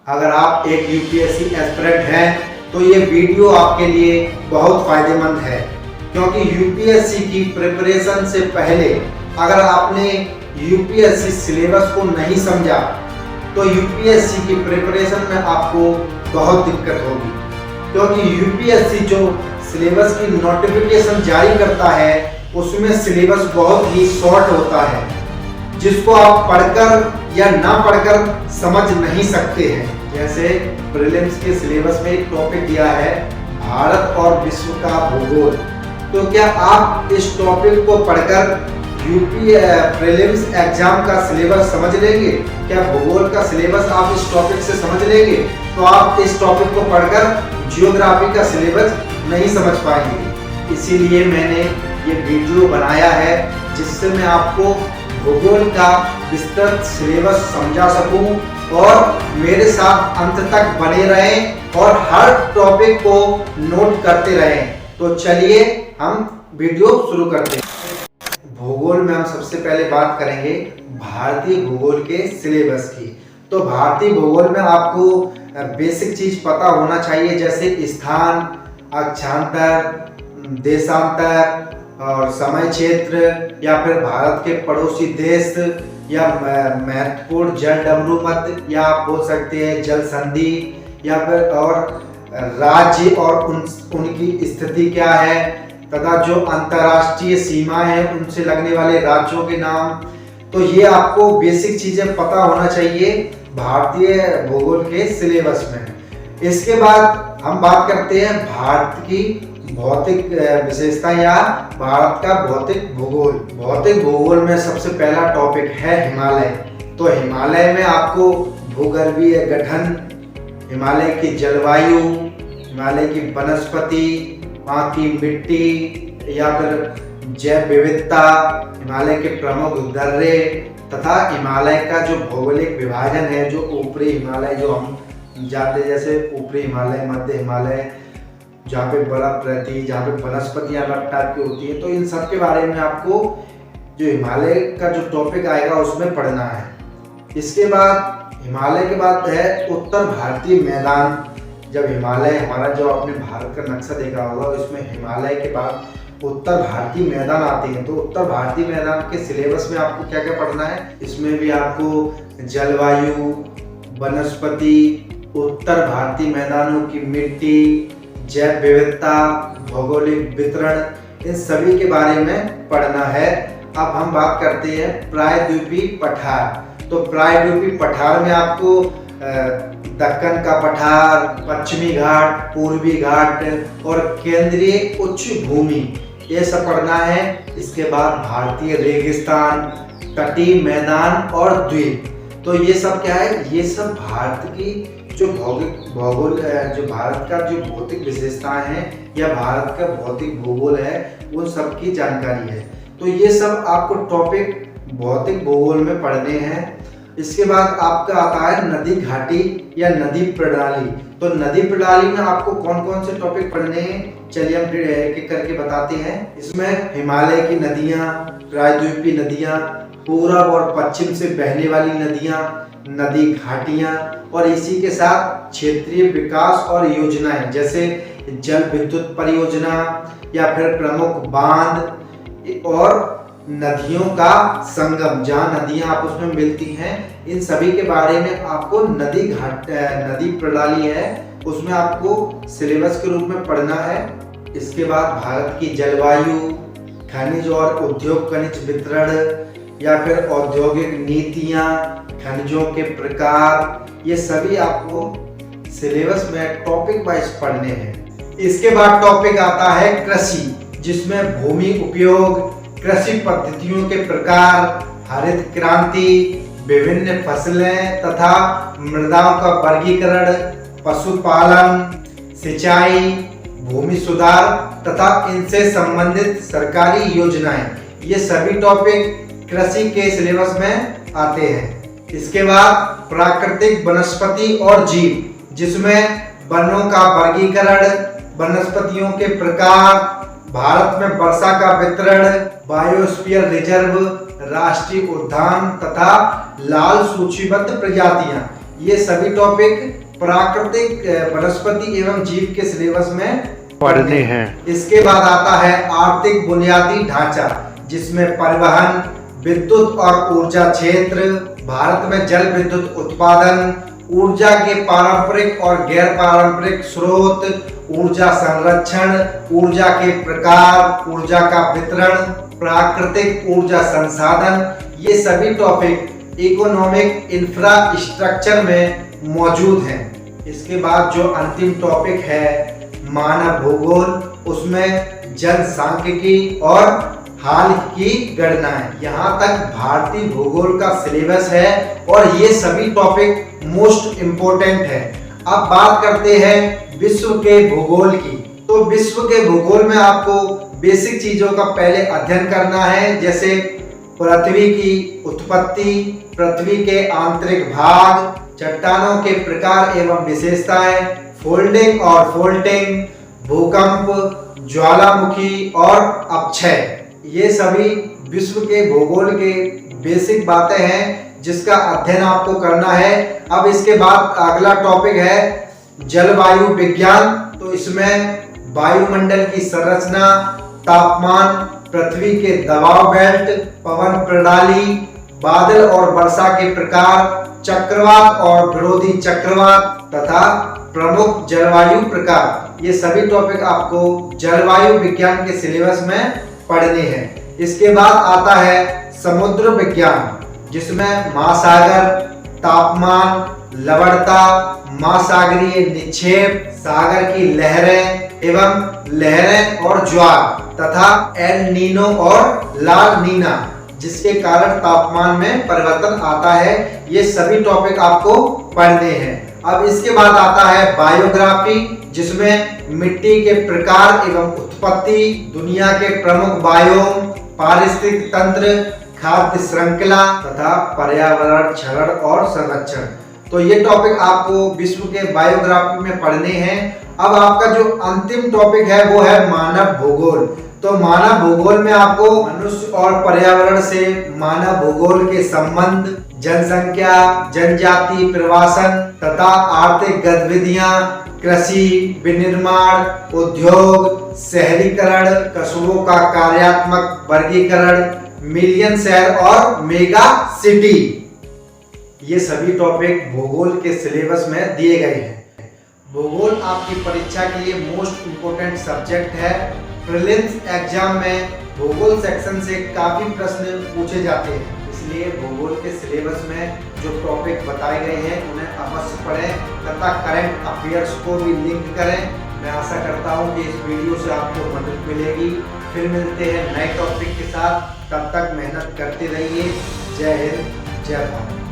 अगर आप एक यूपीएससी एस्पिरेंट हैं तो ये वीडियो आपके लिए बहुत फायदेमंद है, क्योंकि यूपीएससी की प्रिपरेशन से पहले अगर आपने यूपीएससी सिलेबस को नहीं समझा तो यूपीएससी की प्रिपरेशन में आपको बहुत दिक्कत होगी। क्योंकि यूपीएससी जो सिलेबस की नोटिफिकेशन जारी करता है उसमें सिलेबस बहुत ही शॉर्ट होता है, जिसको आप पढ़कर या ना पढ़कर समझ नहीं सकते हैं। जैसे प्रीलिम्स के सिलेबस में एक टॉपिक दिया है भारत और विश्व का भूगोल, तो क्या आप इस टॉपिक को पढ़कर यूपी प्रीलिम्स एग्जाम का सिलेबस समझ लेंगे? क्या भूगोल का सिलेबस आप इस टॉपिक से समझ लेंगे? तो आप इस टॉपिक को पढ़कर जियोग्राफी का सिलेबस नहीं समझ पाएंगे। इसीलिए मैंने ये वीडियो बनाया है जिससे मैं आपको भूगोल का विस्तृत सिलेबस समझा सकूं और मेरे साथ अंत तक बने रहें और हर टॉपिक को नोट करते रहें। तो चलिए हम वीडियो शुरू करते हैं। भूगोल में हम सबसे पहले बात करेंगे भारतीय भूगोल के सिलेबस की। तो भारतीय भूगोल में आपको बेसिक चीज पता होना चाहिए, जैसे स्थान, अक्षांतर, देशांतर और समय क्षेत्र, या फिर भारत के पड़ोसी देश, या महत्वपूर्ण जल डमरू मत, या आप बोल सकते हैं जल संधि, या फिर और राज्य और उनकी स्थिति क्या है, तथा जो अंतर्राष्ट्रीय सीमाएं हैं उनसे लगने वाले राज्यों के नाम। तो ये आपको बेसिक चीजें पता होना चाहिए भारतीय भूगोल के सिलेबस में। इसके बाद हम बात करते हैं भारत की भौतिक विशेषता या भारत का भौतिक भूगोल। भौतिक भूगोल में सबसे पहला टॉपिक है हिमालय। तो हिमालय में आपको भूगर्भीय गठन, हिमालय की जलवायु, हिमालय की वनस्पति, वहाँ की मिट्टी या फिर जैव विविधता, हिमालय के प्रमुख दर्रे तथा हिमालय का जो भौगोलिक विभाजन है, जो ऊपरी हिमालय जो हम जाते, जैसे ऊपरी हिमालय, मध्य हिमालय, जहाँ पे बर्फ रहती है, जहाँ पे वनस्पतियाँ अलग टाइप की होती है, तो इन सब के बारे में आपको जो हिमालय का जो टॉपिक आएगा उसमें पढ़ना है। इसके बाद हिमालय के बाद है उत्तर भारतीय मैदान। जब हिमालय हमारा जो आपने भारत का नक्शा देखा होगा उसमें हिमालय के बाद उत्तर भारतीय मैदान आते हैं। तो उत्तर भारतीय मैदान के सिलेबस में आपको क्या क्या पढ़ना है, इसमें भी आपको जलवायु, वनस्पति, उत्तर भारतीय मैदानों की मिट्टी, जैव विविधता, भौगोलिक वितरण, इन सभी के बारे में पढ़ना है। अब हम बात करते हैं प्रायद्वीपीय पठार। तो प्रायद्वीपीय पठार में आपको दक्कन का पठार, पश्चिमी घाट, पूर्वी घाट और केंद्रीय उच्च भूमि, ये सब पढ़ना है। इसके बाद भारतीय रेगिस्तान, तटीय मैदान और द्वीप। तो ये सब क्या है, ये सब भारत की जो भौगोल जो भारत का जो भौतिक विशेषताएं हैं या भारत का भौतिक भूगोल है वो सब की जानकारी है। तो ये सब आपको टॉपिक भौतिक भूगोल में पढ़ने हैं। इसके बाद आपका आता है नदी घाटी या नदी प्रणाली। तो नदी प्रणाली में आपको कौन कौन से टॉपिक पढ़ने हैं, चलिए हम एक एक करके बताते हैं। इसमें हिमालय की नदियाँ, प्रायद्वीपीय नदियाँ, पूरब और पश्चिम से बहने वाली नदियाँ, नदी घाटियाँ, और इसी के साथ क्षेत्रीय विकास और योजनाएं, जैसे जल विद्युत परियोजना या फिर प्रमुख बांध और नदियों का संगम, जहाँ नदियाँ आपस में मिलती हैं, इन सभी के बारे में आपको नदी प्रणाली है उसमें आपको सिलेबस के रूप में पढ़ना है। इसके बाद भारत की जलवायु, खनिज और उद्योग खनिज वितरण या फिर औद्योगिक नीतियाँ, खनिजों के प्रकार, ये सभी आपको सिलेबस में टॉपिक वाइज पढ़ने हैं। इसके बाद टॉपिक आता है कृषि, जिसमें भूमि उपयोग, कृषि पद्धतियों के प्रकार, हरित क्रांति, विभिन्न फसलें तथा मृदाओं का वर्गीकरण, पशुपालन, सिंचाई, भूमि सुधार तथा इनसे संबंधित सरकारी योजनाएं, ये सभी टॉपिक कृषि के सिलेबस में आते हैं। इसके बाद प्राकृतिक वनस्पति और जीव, जिसमें वनों का वर्गीकरण, वनस्पतियों के प्रकार, भारत में वर्षा का वितरण, बायोस्फीयर रिजर्व, राष्ट्रीय उद्यान तथा लाल सूचीबद्ध प्रजातियां, ये सभी टॉपिक प्राकृतिक वनस्पति एवं जीव के सिलेबस में पढ़ने हैं। इसके बाद आता है आर्थिक बुनियादी ढांचा, जिसमें परिवहन, विद्युत और ऊर्जा क्षेत्र, भारत में जल विद्युत उत्पादन, ऊर्जा के पारंपरिक और गैर पारंपरिक स्रोत, ऊर्जा संरक्षण, ऊर्जा के प्रकार, ऊर्जा का वितरण, प्राकृतिक ऊर्जा संसाधन, ये सभी टॉपिक इकोनॉमिक इंफ्रास्ट्रक्चर में मौजूद हैं। इसके बाद जो अंतिम टॉपिक है मानव भूगोल, उसमें जनसांख्यिकी और हाल की गणनाएं। यहाँ तक भारतीय भूगोल का सिलेबस है और ये सभी टॉपिक मोस्ट इम्पोर्टेंट है। अब बात करते हैं विश्व के भूगोल की। तो विश्व के भूगोल में आपको बेसिक चीजों का पहले अध्ययन करना है, जैसे पृथ्वी की उत्पत्ति, पृथ्वी के आंतरिक भाग, चट्टानों के प्रकार एवं विशेषताएं, फोल्डिंग और फोल्टिंग, भूकंप, ज्वालामुखी और अपक्षय। ये सभी विश्व के भूगोल के बेसिक बातें हैं जिसका अध्ययन आपको करना है। अब इसके बाद अगला टॉपिक है जलवायु विज्ञान। तो इसमें वायुमंडल की संरचना, तापमान, पृथ्वी के दबाव बेल्ट, पवन प्रणाली, बादल और वर्षा के प्रकार, चक्रवात और विरोधी चक्रवात तथा प्रमुख जलवायु प्रकार, ये सभी टॉपिक आपको जलवायु विज्ञान के सिलेबस में पढ़ने हैं। इसके बाद आता है समुद्र विज्ञान, जिसमें महासागर, तापमान, लवणता, महासागरीय निक्षेप, सागर की लहरें एवं लहरें और ज्वार तथा एल नीनो और लाल नीना, जिसके कारण तापमान में परिवर्तन आता है। ये सभी टॉपिक आपको पढ़ने हैं। अब इसके बाद आता है बायोग्राफी, जिसमें मिट्टी के प्रकार एवं उत्पत्ति, दुनिया के प्रमुख बायोम, पारिस्थितिक तंत्र, खाद्य श्रृंखला तथा पर्यावरण क्षरण और संरक्षण। तो ये टॉपिक आपको विश्व के बायोग्राफी में पढ़ने हैं। अब आपका जो अंतिम टॉपिक है वो है मानव भूगोल। तो मानव भूगोल में आपको मनुष्य और पर्यावरण से मानव भूगोल के संबंध, जनसंख्या, जनजाति, प्रवासन तथा आर्थिक गतिविधियां, कृषि, विनिर्माण, उद्योग, शहरीकरण, कस्बों का कार्यात्मक वर्गीकरण, मिलियन शहर और मेगा सिटी, ये सभी टॉपिक भूगोल के सिलेबस में दिए गए हैं। भूगोल आपकी परीक्षा के लिए मोस्ट इम्पोर्टेंट सब्जेक्ट है। प्रीलिम्स एग्जाम में भूगोल सेक्शन से काफी प्रश्न पूछे जाते हैं, इसलिए भूगोल के सिलेबस में जो टॉपिक बताए गए हैं उन्हें अवश्य पढ़ें तथा करंट अफेयर्स को भी लिंक करें। मैं आशा करता हूं कि इस वीडियो से आपको मदद मिलेगी। फिर मिलते हैं नए टॉपिक के साथ, तब तक मेहनत करते रहिए। जय हिंद, जय भारत।